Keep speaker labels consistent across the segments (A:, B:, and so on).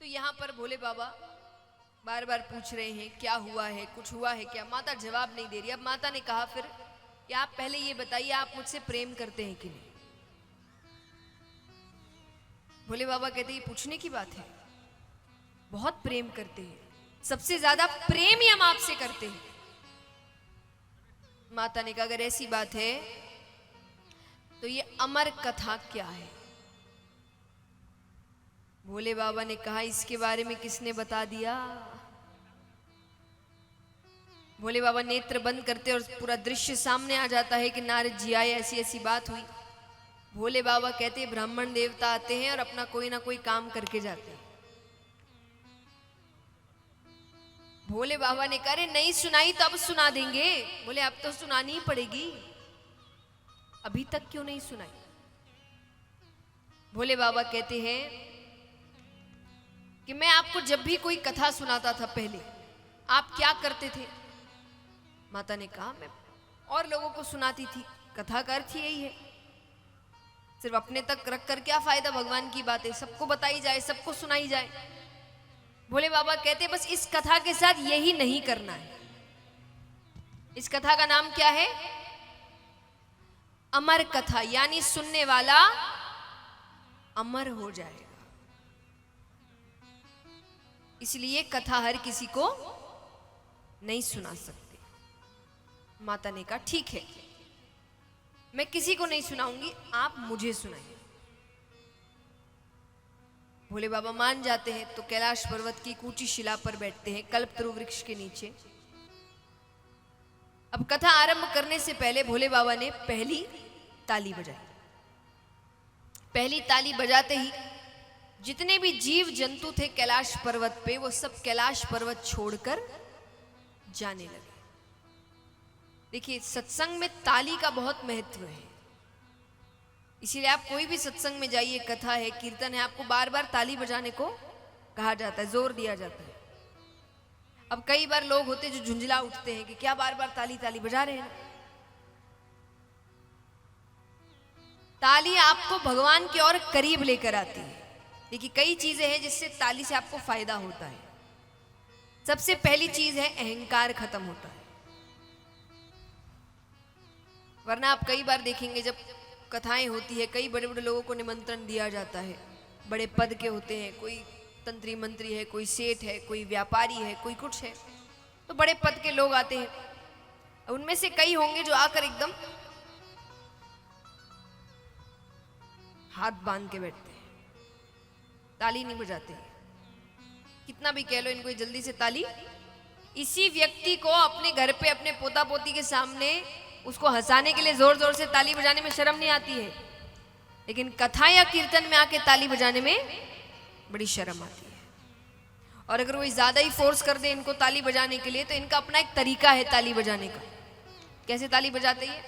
A: तो यहाँ पर भोले बाबा बार बार पूछ रहे हैं क्या हुआ है, कुछ हुआ है क्या। माता जवाब नहीं दे रही। अब माता ने कहा फिर कि आप पहले ये बताइए आप मुझसे प्रेम करते हैं कि नहीं। भोले बाबा कहते हैं पूछने की बात है, बहुत प्रेम करते हैं, सबसे ज्यादा प्रेम ही हम आपसे करते हैं। माता ने कहा अगर ऐसी बात है तो ये अमर कथा क्या है। भोले बाबा ने कहा इसके बारे में किसने बता दिया। भोले बाबा नेत्र बंद करते और पूरा दृश्य सामने आ जाता है कि नारद जी आए, ऐसी ऐसी बात हुई। भोले बाबा कहते ब्राह्मण देवता आते हैं और अपना कोई ना कोई काम करके जाते हैं। भोले बाबा ने कहा नहीं सुनाई तो अब सुना देंगे। बोले अब तो सुनानी ही पड़ेगी, अभी तक क्यों नहीं सुनाई। भोले बाबा कहते हैं कि मैं आपको जब भी कोई कथा सुनाता था पहले आप क्या करते थे। माता ने कहा मैं और लोगों को सुनाती थी, कथा का अर्थ यही है, सिर्फ अपने तक रख कर क्या फायदा, भगवान की बातें सबको बताई जाए, सबको सुनाई जाए। भोले बाबा कहते बस इस कथा के साथ यही नहीं करना है। इस कथा का नाम क्या है, अमर कथा, यानी सुनने वाला अमर हो जाएगा। इसलिए कथा हर किसी को नहीं सुना सकते। माता ने कहा ठीक है मैं किसी को नहीं सुनाऊंगी, आप मुझे सुनाइए। भोले बाबा मान जाते हैं तो कैलाश पर्वत की ऊंची शिला पर बैठते हैं कल्पतरु वृक्ष के नीचे। अब कथा आरंभ करने से पहले भोले बाबा ने पहली ताली बजाई। पहली ताली बजाते ही जितने भी जीव जंतु थे कैलाश पर्वत पे वो सब कैलाश पर्वत छोड़कर जाने लगे। देखिए सत्संग में ताली का बहुत महत्व है, इसीलिए आप कोई भी सत्संग में जाइए, कथा है, कीर्तन है, आपको बार बार ताली बजाने को कहा जाता है, जोर दिया जाता है। अब कई बार लोग होते जो झुंझला उठते हैं कि क्या बार बार ताली ताली बजा रहे हैं। ताली आपको भगवान की ओर करीब लेकर आती है। देखिए कई चीजें हैं जिससे ताली से आपको फायदा होता है। सबसे पहली चीज है अहंकार खत्म होता है। वरना आप कई बार देखेंगे जब कथाएं होती है कई बड़े बड़े लोगों को निमंत्रण दिया जाता है, बड़े पद के होते हैं, कोई तंत्री मंत्री है, कोई सेठ है, कोई व्यापारी है, कोई कुछ है, तो बड़े पद के लोग आते हैं। उनमें से कई होंगे जो आकर एकदम हाथ बांध के बैठते हैं, ताली नहीं बजाते हैं। कितना भी कह लो इनको जल्दी से ताली। इसी व्यक्ति को अपने घर पे अपने पोता पोती के सामने उसको हंसाने के लिए जोर जोर से ताली बजाने में शर्म नहीं आती है, लेकिन कथा या कीर्तन में आके ताली बजाने में बड़ी शर्म आती है। और अगर वो ज्यादा ही फोर्स कर दे इनको ताली बजाने के लिए तो इनका अपना एक तरीका है ताली बजाने का। कैसे ताली बजाते हैं,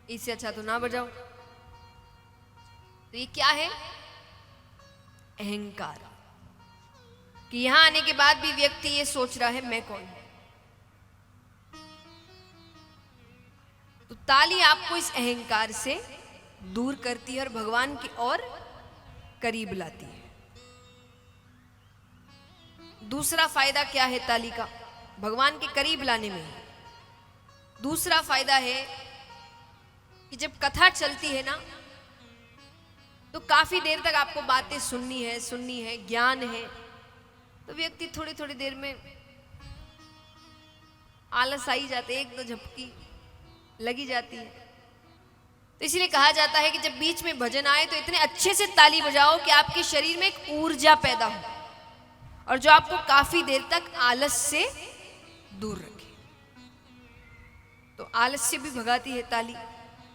A: इससे अच्छा तो ना बजाओ। तो ये क्या है, अहंकार, कि यहां आने के बाद भी व्यक्ति ये सोच रहा है मैं कौन हूं। तो ताली आपको इस अहंकार से दूर करती है और भगवान की ओर करीब लाती है। दूसरा फायदा क्या है ताली का, भगवान के करीब लाने में। दूसरा फायदा है कि जब कथा चलती है ना तो काफी देर तक आपको बातें सुननी है, ज्ञान है, तो व्यक्ति थोड़ी थोड़ी देर में आलस आई जाते, एक दो झपकी लगी जाती है। तो इसलिए कहा जाता है कि जब बीच में भजन आए तो इतने अच्छे से ताली बजाओ कि आपके शरीर में एक ऊर्जा पैदा हो और जो आपको काफी देर तक आलस से दूर रखे। तो आलस्य भी भगाती है ताली।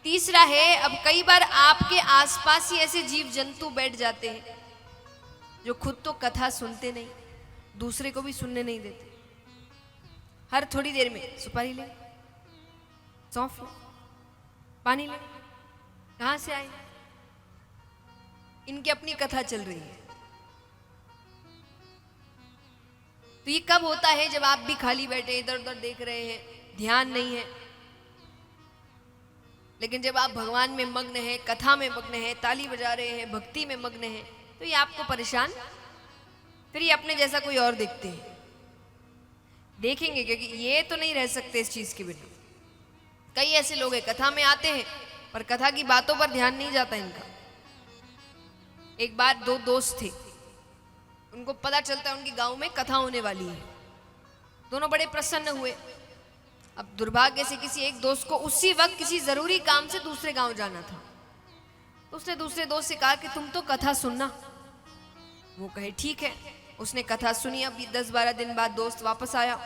A: तीसरा है, अब कई बार आपके आसपास ही ऐसे जीव जंतु बैठ जाते हैं जो खुद तो कथा सुनते नहीं, दूसरे को भी सुनने नहीं देते। हर थोड़ी देर में सुपारी ले, सौंफ ले, पानी ले, कहां से आए, इनकी अपनी कथा चल रही है। तो ये कब होता है, जब आप भी खाली बैठे इधर उधर देख रहे हैं, ध्यान नहीं है। लेकिन जब आप भगवान में मग्न हैं, कथा में मग्न हैं, ताली बजा रहे हैं, भक्ति में मग्न हैं, तो ये आपको परेशान, फिर ये अपने जैसा कोई और देखते हैं, देखेंगे, क्योंकि ये तो नहीं रह सकते इस चीज के बिना। कई ऐसे लोग हैं कथा में आते हैं पर कथा की बातों पर ध्यान नहीं जाता इनका। एक बार दो दोस्त थे, उनको पता चलता है उनके गांव में कथा होने वाली है, दोनों बड़े प्रसन्न हुए। अब दुर्भाग्य से किसी एक दोस्त को उसी वक्त किसी जरूरी काम से दूसरे गांव जाना था, तो उसने दूसरे दोस्त से कहा कि तुम तो कथा सुनना। वो कहे ठीक है। उसने कथा सुनी। अभी 10-12 दिन बाद दोस्त वापस आया,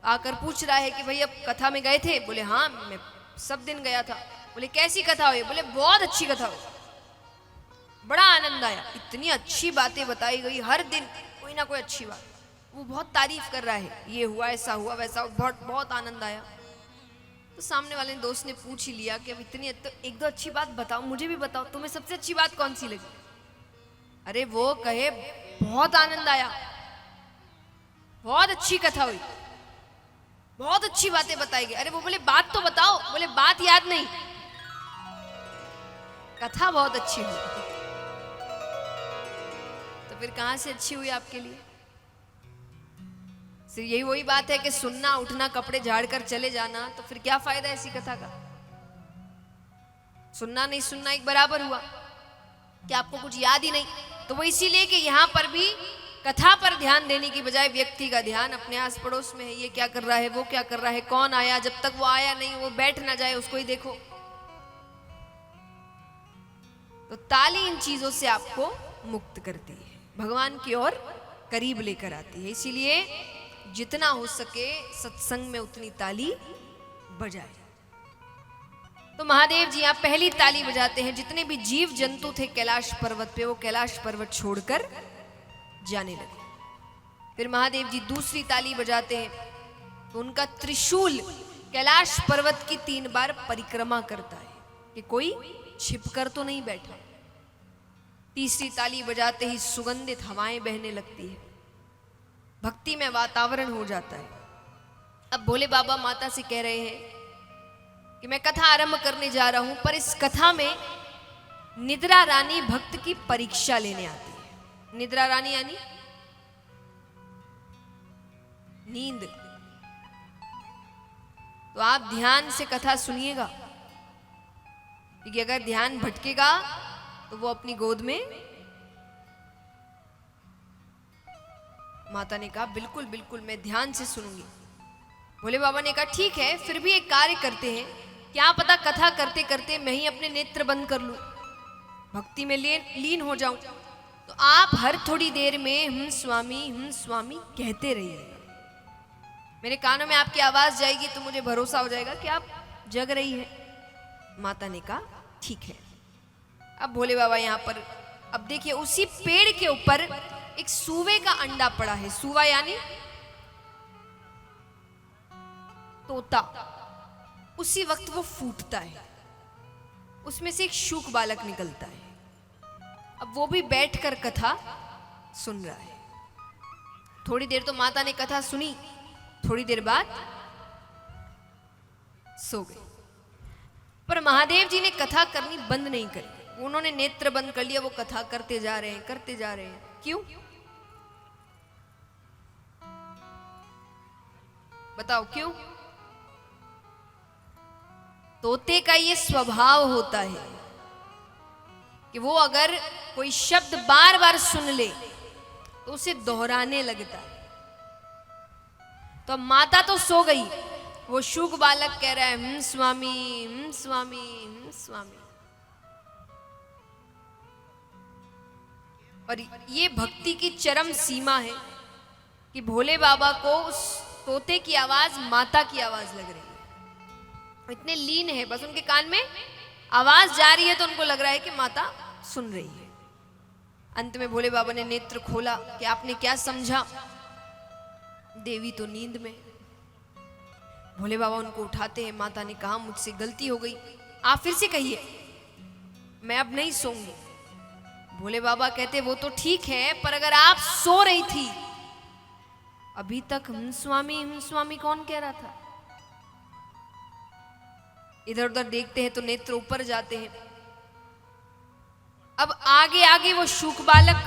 A: आकर पूछ रहा है कि भाई अब कथा में गए थे? बोले हाँ मैं सब दिन गया था। बोले कैसी कथा हुई? बोले बहुत अच्छी कथा हुई, बड़ा आनंद आया, इतनी अच्छी बातें बताई गई, हर दिन कोई ना कोई अच्छी बात। वो बहुत तारीफ कर रहा है, ये हुआ, ऐसा हुआ, वैसा, बहुत बहुत आनंद आया। तो सामने वाले दोस्त ने पूछ ही लिया कि अब इतनी तो एक दो अच्छी बात बताओ, मुझे भी बताओ, तुम्हें सबसे अच्छी बात कौन सी लगी? अरे वो कहे बहुत आनंद आया, बहुत अच्छी कथा हुई, बहुत अच्छी बातें बताई गई। अरे वो बोले बात तो बताओ। बोले बात याद नहीं, कथा बहुत अच्छी हुई। तो फिर कहां से अच्छी हुई आपके लिए? सिर्फ यही वही बात है कि सुनना, उठना, कपड़े झाड़ कर चले जाना, तो फिर क्या फायदा ऐसी कथा का? सुनना नहीं सुनना एक बराबर हुआ कि आपको कुछ याद ही नहीं। तो वो इसीलिए कि यहां पर भी कथा पर ध्यान देने की बजाय व्यक्ति का ध्यान अपने आस पड़ोस में है, ये क्या कर रहा है, वो क्या कर रहा है, कौन आया, जब तक वो आया नहीं वो बैठ ना जाए उसको ही देखो। तो ताली इन चीजों से आपको मुक्त करती है, भगवान की ओर करीब लेकर आती है। इसीलिए जितना हो सके सत्संग में उतनी ताली बजाए। तो महादेव जी आप पहली ताली बजाते हैं। जितने भी जीव जंतु थे कैलाश पर्वत पे, वो कैलाश पर्वत छोड़कर जाने लगे। फिर महादेव जी दूसरी ताली बजाते हैं तो उनका त्रिशूल कैलाश पर्वत की 3 बार परिक्रमा करता है कि कोई छिपकर तो नहीं बैठा। तीसरी ताली बजाते ही सुगंधित हवाएं बहने लगती है, भक्ति में वातावरण हो जाता है। अब भोले बाबा माता से कह रहे हैं कि मैं कथा आरंभ करने जा रहा हूं, पर इस कथा में निद्रा रानी भक्त की परीक्षा लेने आती है। निद्रा रानी यानी नींद। तो आप ध्यान से कथा सुनिएगा, क्योंकि अगर ध्यान भटकेगा तो वो अपनी गोद में। माता ने कहा बिल्कुल बिल्कुल मैं ध्यान से सुनूंगी। भोले बाबा ने कहा ठीक है, फिर भी एक कार्य करते हैं, क्या पता कथा करते करते मैं ही अपने नेत्र बंद कर लूं, भक्ति में लीन हो जाऊं। तो आप हर थोड़ी देर में हम स्वामी कहते रहिए, मेरे कानों में आपकी आवाज जाएगी तो मुझे भरोसा हो जाएगा कि आप जग रही है। माता ने कहा ठीक है। अब भोले बाबा यहाँ पर, अब देखिए उसी पेड़ के ऊपर एक सूवे का अंडा पड़ा है। सूवा यानी तोता। उसी वक्त वो फूटता है, उसमें से एक शूक बालक निकलता है। अब वो भी बैठकर कथा सुन रहा है। थोड़ी देर तो माता ने कथा सुनी, थोड़ी देर बाद सो गई। पर महादेव जी ने कथा करनी बंद नहीं करी, उन्होंने नेत्र बंद कर लिया, वो कथा करते जा रहे हैं, करते जा रहे हैं। क्यों बताओ क्यों? तोते का ये स्वभाव होता है कि वो अगर कोई शब्द बार बार सुन ले तो उसे दोहराने लगता है। तो माता तो सो गई, वो शूक बालक कह रहा है स्वामी स्वामी। और ये भक्ति की चरम सीमा है कि भोले बाबा को उस तोते की आवाज माता की आवाज लग रही है। इतने लीन है, बस उनके कान में आवाज जा रही है तो उनको लग रहा है कि माता सुन रही है। अंत में भोले बाबा ने नेत्र खोला कि आपने क्या समझा? देवी तो नींद में। भोले बाबा उनको उठाते हैं। माता ने कहा मुझसे गलती हो गई, आप फिर से कहिए, मैं अब नहीं सोऊंगी। भोले बाबा कहते वो तो ठीक है, पर अगर आप सो रही थी अभी तक हम स्वामी कौन कह रहा था? इधर उधर देखते हैं तो नेत्र ऊपर जाते हैं। अब आगे आगे वो शूक बालक,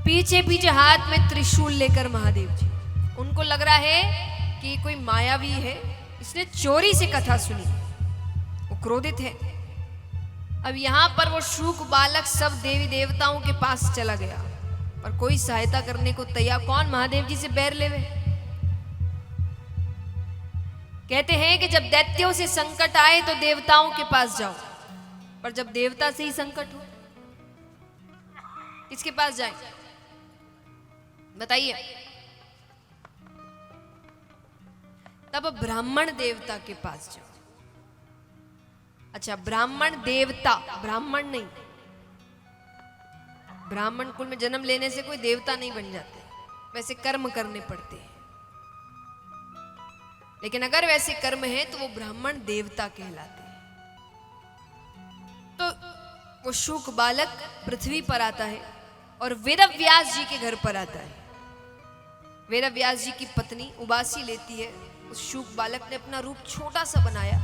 A: पीछे पीछे हाथ में त्रिशूल लेकर महादेव जी। उनको लग रहा है कि कोई मायावी है, इसने चोरी से कथा सुनी, वो क्रोधित है। अब यहां पर वो शूक बालक सब देवी देवताओं के पास चला गया और कोई सहायता करने को तैयार। कौन महादेव जी से बैर लेवे। कहते हैं कि जब दैत्यों से संकट आए तो देवताओं के पास जाओ, पर जब देवता से ही संकट हो किसके पास जाए बताइए। तब ब्राह्मण देवता के पास जाओ। अच्छा, ब्राह्मण देवता, ब्राह्मण नहीं। ब्राह्मण कुल में जन्म लेने से कोई देवता नहीं बन जाते, वैसे कर्म करने पड़ते हैं। लेकिन अगर वैसे कर्म है तो वो ब्राह्मण देवता कहलाते हैं। तो वो शूक बालक पृथ्वी पर आता है और वेदव्यास जी के घर पर आता है। वेदव्यास जी की पत्नी उबासी लेती है। उस शूक बालक ने अपना रूप छोटा सा बनाया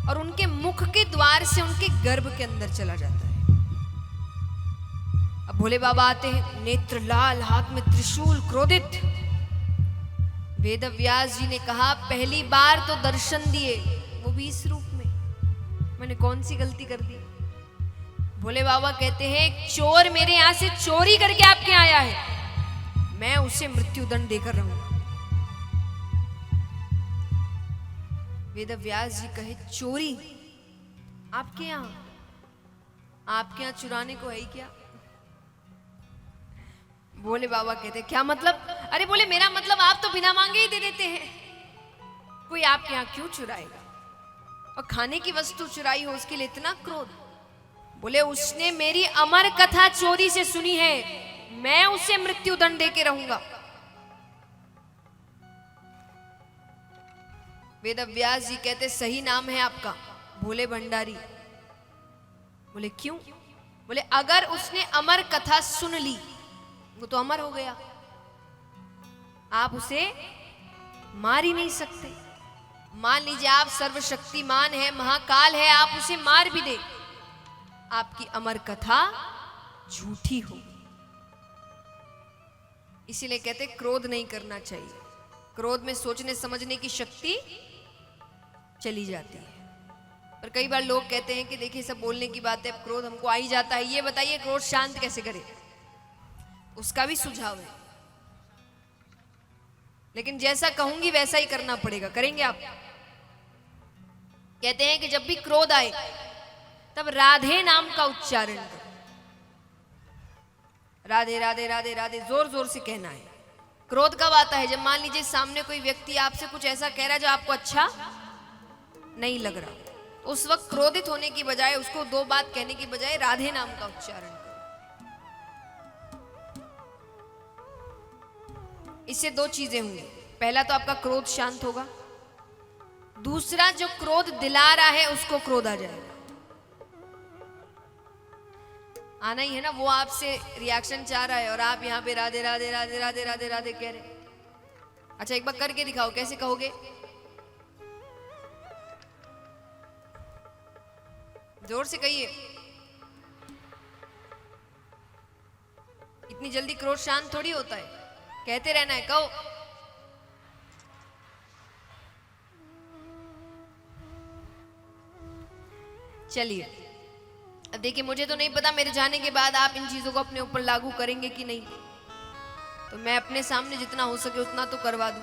A: और उनके मुख के द्वार से उनके गर्भ के अंदर चला जाता है। अब भोले बाबा आते हैं, नेत्र लाल, हाथ में त्रिशूल, क्रोधित। वेदव्यास जी ने कहा, पहली बार तो दर्शन दिए, वो भी इस रूप में, मैंने कौन सी गलती कर दी। भोले बाबा कहते हैं, चोर मेरे यहां से चोरी करके आपके आया है, मैं उसे मृत्युदंड देकर रहूंगा। वेदव्यास जी कहे, चोरी आपके यहां? आपके यहां चुराने को है ही क्या? भोले बाबा कहते, क्या मतलब? अरे बोले, मेरा मतलब आप तो बिना मांगे ही दे देते हैं, कोई आपके यहां क्यों चुराएगा? और खाने की वस्तु चुराई हो उसके लिए इतना क्रोध? बोले, उसने मेरी अमर कथा चोरी से सुनी है, मैं उसे मृत्युदंड देके रहूंगा। वेदव्यास जी कहते, सही नाम है आपका? भोले भंडारी। बोले, क्यों? बोले, अगर उसने अमर कथा सुन ली वो तो अमर हो गया, आप उसे मार ही नहीं सकते। मान लीजिए आप सर्वशक्तिमान है, महाकाल है, आप उसे मार भी दे, आपकी अमर कथा झूठी हो। इसीलिए कहते क्रोध नहीं करना चाहिए। क्रोध में सोचने समझने की शक्ति चली जाती है। पर कई बार लोग कहते हैं कि देखिए सब बोलने की बात है, अब क्रोध हमको आ ही जाता है, ये बताइए क्रोध शांत कैसे करें? उसका भी सुझाव है, लेकिन जैसा कहूंगी वैसा ही करना पड़ेगा। करेंगे आप? कहते हैं कि जब भी क्रोध आए तब राधे नाम का उच्चारण करो। राधे राधे राधे राधे जोर जोर से कहना है। क्रोध कब आता है? जब मान लीजिए सामने कोई व्यक्ति आपसे कुछ ऐसा कह रहा है जो आपको अच्छा नहीं लग रहा, उस वक्त क्रोधित होने की बजाय, उसको दो बात कहने की बजाय राधे नाम का उच्चारण करो। इससे दो चीजें होंगी, पहला तो आपका क्रोध शांत होगा, दूसरा जो क्रोध दिला रहा है उसको क्रोध आ जाएगा। आना ही है ना, वो आपसे रिएक्शन चाह रहा है और आप यहाँ पे राधे राधे राधे राधे राधे राधे कह रहे। अच्छा, एक बार करके दिखाओ, कैसे कहोगे? जोर से कहिए। इतनी जल्दी क्रोध शांत थोड़ी होता है, कहते रहना है, कहो। चलिए, अब देखिए, मुझे तो नहीं पता मेरे जाने के बाद आप इन चीजों को अपने ऊपर लागू करेंगे कि नहीं, तो मैं अपने सामने जितना हो सके उतना तो करवा दूं।